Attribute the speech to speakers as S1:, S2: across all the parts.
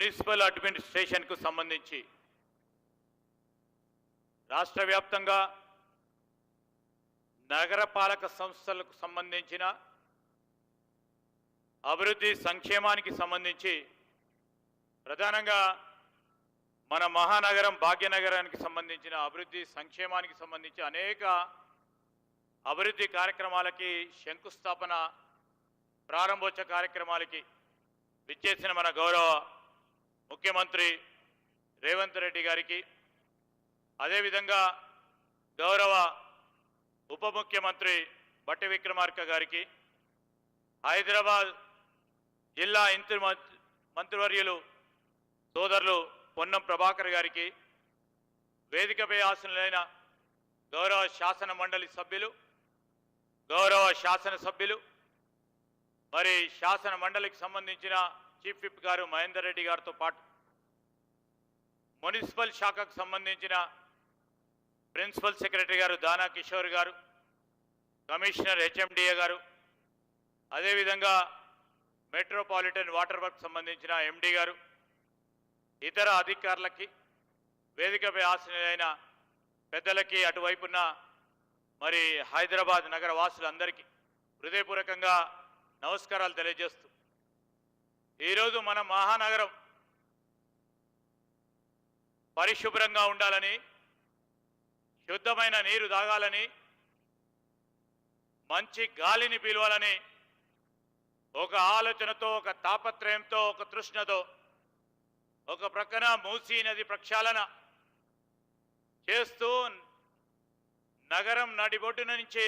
S1: Municipal అడ్మినిస్ట్రేషన్కు సంబంధించి రాష్ట్ర వ్యాప్తంగా నగరపాలక సంస్థలకు సంబంధించిన అభివృద్ధి సంక్షేమానికి సంబంధించి ప్రధానంగా మన మహానగరం భాగ్యనగరానికి సంబంధించిన అభివృద్ధి సంక్షేమానికి సంబంధించి అనేక అభివృద్ధి కార్యక్రమాలకి శంకుస్థాపన ప్రారంభోత్సవ కార్యక్రమాలకి విచ్చేసిన మన గౌరవ ముఖ్యమంత్రి రేవంత్ రెడ్డి గారికి అదేవిధంగా గౌరవ ఉప ముఖ్యమంత్రి బట్టి విక్రమార్క గారికి హైదరాబాద్ జిల్లా మంత్రివర్యులు సోదరులు పొన్నం ప్రభాకర్ గారికి వేదికపై ఆసీనులైన గౌరవ శాసన మండలి సభ్యులు గౌరవ శాసనసభ్యులు మరి శాసన మండలికి సంబంధించిన చీఫ్ విప్ గారు మహేందర్ రెడ్డి గారితో పాటు మున్సిపల్ శాఖకు సంబంధించిన ప్రిన్సిపల్ సెక్రటరీ గారు దానా కిషోర్ గారు కమిషనర్ హెచ్ఎండిఏ గారు అదేవిధంగా మెట్రోపాలిటన్ వాటర్ వర్క్ సంబంధించిన ఎండి గారు ఇతర అధికారులకి వేదికపై ఆసీనులైన పెద్దలకి అటువైపున్న మరి హైదరాబాద్ నగర వాసులందరికీ హృదయపూర్వకంగా నమస్కారాలు తెలియజేస్తూ ఈరోజు మన మహానగరం పరిశుభ్రంగా ఉండాలని శుద్ధమైన నీరు తాగాలని మంచి గాలిని పీల్వాలని ఒక ఆలోచనతో ఒక తాపత్రయంతో ఒక తృష్ణతో ఒక ప్రక్కన మూసీ నది ప్రక్షాళన చేస్తూ నగరం నడిబొడ్డున నుంచి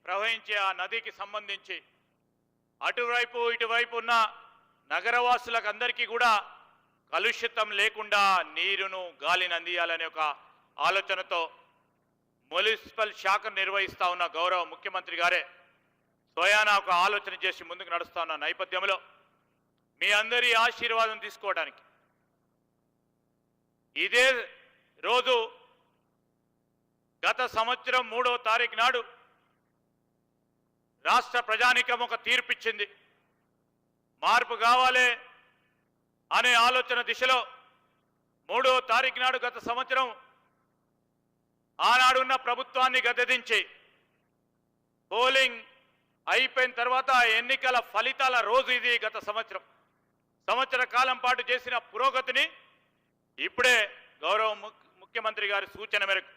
S1: ప్రవహించే ఆ నదికి సంబంధించి అటువైపు ఇటువైపు ఉన్న నగరవాసులకు అందరికీ కూడా కలుషితం లేకుండా నీరును గాలిని అందియాలనే ఒక ఆలోచనతో మున్సిపల్ శాఖను నిర్వహిస్తా ఉన్న గౌరవ ముఖ్యమంత్రి గారే స్వయాన ఒక ఆలోచన చేసి ముందుకు నడుస్తా ఉన్న నేపథ్యంలో మీ అందరి ఆశీర్వాదం తీసుకోవడానికి ఇదే రోజు గత సంవత్సరం 3వ తారీఖు నాడు రాష్ట్ర ప్రజానీకం ఒక తీర్పిచ్చింది. మార్పు కావాలి అనే ఆలోచన దిశలో 3వ తారీఖు నాడు గత సంవత్సరం ఆనాడున్న ప్రభుత్వాన్ని గద్దెదించి పోలింగ్ అయిపోయిన తర్వాత ఎన్నికల ఫలితాల రోజు ఇది. గత సంవత్సర కాలం పాటు చేసిన పురోగతిని ఇప్పుడే గౌరవ ముఖ్యమంత్రి గారి సూచన మేరకు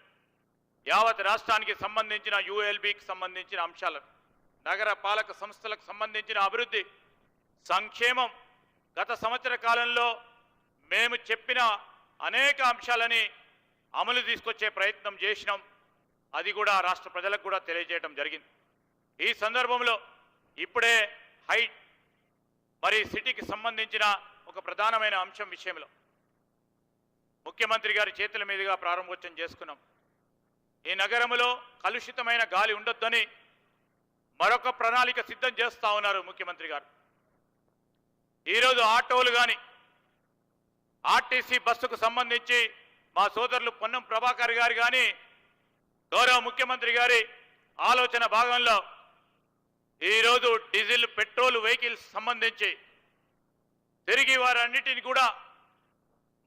S1: యావత్ రాష్ట్రానికి సంబంధించిన యుఎల్బికి సంబంధించిన అంశాలు నగర పాలక సంస్థలకు సంబంధించిన అభివృద్ధి సంక్షేమం గత సంవత్సర కాలంలో మేము చెప్పిన అనేక అంశాలని అమలు తీసుకొచ్చే ప్రయత్నం చేసినాం. అది కూడా రాష్ట్ర ప్రజలకు కూడా తెలియజేయడం జరిగింది. ఈ సందర్భంలో ఇప్పుడే హైట్ మరి సిటీకి సంబంధించిన ఒక ప్రధానమైన అంశం విషయంలో ముఖ్యమంత్రి గారి చేతుల మీదుగా ప్రారంభోత్సవం చేసుకున్నాం. ఈ నగరంలో కలుషితమైన గాలి ఉండొద్దని మరొక ప్రణాళిక సిద్ధం చేస్తూ ఉన్నారు ముఖ్యమంత్రి గారు. ఈరోజు ఆటోలు కానీ ఆర్టీసీ బస్సుకు సంబంధించి మా సోదరులు పొన్నం ప్రభాకర్ గారు కానీ గౌరవ ముఖ్యమంత్రి గారి ఆలోచన భాగంలో ఈరోజు డీజిల్ పెట్రోల్ వెహికల్స్ సంబంధించి తిరిగి వారన్నిటిని కూడా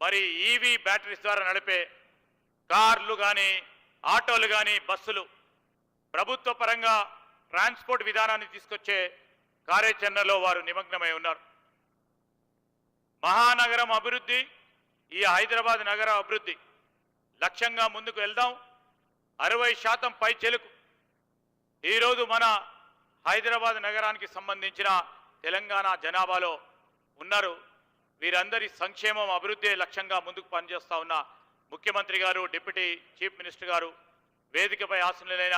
S1: మరి ఈవీ బ్యాటరీస్ ద్వారా నడిపే కార్లు కానీ ఆటోలు కానీ బస్సులు ప్రభుత్వ పరంగా ట్రాన్స్పోర్ట్ విధానాన్ని తీసుకొచ్చే కార్యాచరణలో వారు నిమగ్నమై ఉన్నారు. మహానగరం అభివృద్ధి, ఈ హైదరాబాద్ నగర అభివృద్ధి లక్ష్యంగా ముందుకు వెళ్దాం. 60% పై చెలుకు ఈరోజు మన హైదరాబాద్ నగరానికి సంబంధించిన తెలంగాణ జనాభాలో ఉన్నారు. వీరందరి సంక్షేమం అభివృద్ధి లక్ష్యంగా ముందుకు పనిచేస్తా ఉన్న ముఖ్యమంత్రి గారు, డిప్యూటీ చీఫ్ మినిస్టర్ గారు, వేదికపై ఆసీనులైన